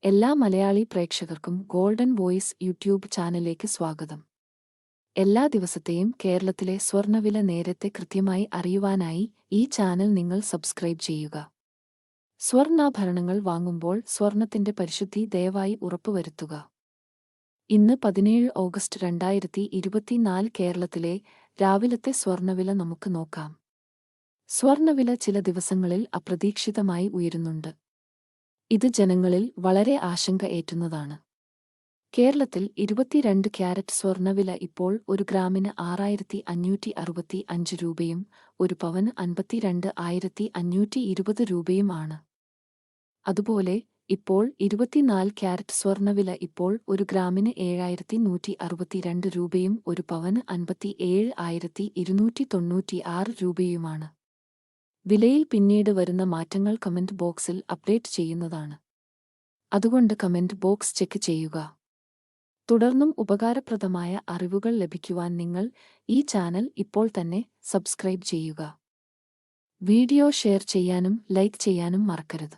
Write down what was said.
എല്ലാ മലയാളി പ്രേക്ഷകർക്കും golden voice YouTube ചാനലിലേക്ക് സ്വാഗതം. എല്ലാ ദിവസത്തെയും കേരളത്തിലെ സ്വർണ്ണവില നേരത്തെ കൃത്യമായി അറിയുവാനായി ഈ ചാനൽ നിങ്ങൾ സബ്സ്ക്രൈബ് ചെയ്യുക. സ്വർണ്ണാഭരണങ്ങൾ വാങ്ങുമ്പോൾ സ്വർണത്തിന്റെ പരിശുദ്ധി ദയവായി ഉറപ്പുവരുത്തുക. ഇന്ന് 17 ഓഗസ്റ്റ് 2024 കേരളത്തിലെ രാവിലത്തെ സ്വർണ്ണവില നമുക്ക് നോക്കാം. സ്വർണ്ണവില ചില ദിവസങ്ങളിൽ അപ്രതീക്ഷിതമായി ഉയരുന്നുണ്ട്. ഇത് ജനങ്ങളിൽ വളരെ ആശങ്ക ഏറ്റുന്നതാണ്. കേരളത്തിൽ 22 ക്യാരറ്റ് സ്വർണ്ണവില ഇപ്പോൾ ഒരു ഗ്രാമിന് 6,565 രൂപയും ഒരു പവന് 52,520 രൂപയും ആണ്. അതുപോലെ ഇപ്പോൾ 24 ക്യാരറ്റ് സ്വർണ്ണവില ഇപ്പോൾ ഒരു ഗ്രാമിന് 7,162 രൂപയും ഒരു പവന് 57,296 രൂപയുമാണ്. വിലയിൽ പിന്നീട് വരുന്ന മാറ്റങ്ങൾ കമന്റ് ബോക്സിൽ അപ്ഡേറ്റ് ചെയ്യുന്നതാണ്. അതുകൊണ്ട് കമന്റ് ബോക്സ് ചെക്ക് ചെയ്യുക. തുടർന്നും ഉപകാരപ്രദമായ അറിവുകൾ ലഭിക്കുവാൻ നിങ്ങൾ ഈ ചാനൽ ഇപ്പോൾ തന്നെ സബ്സ്ക്രൈബ് ചെയ്യുക. വീഡിയോ ഷെയർ ചെയ്യാനും ലൈക്ക് ചെയ്യാനും മറക്കരുത്.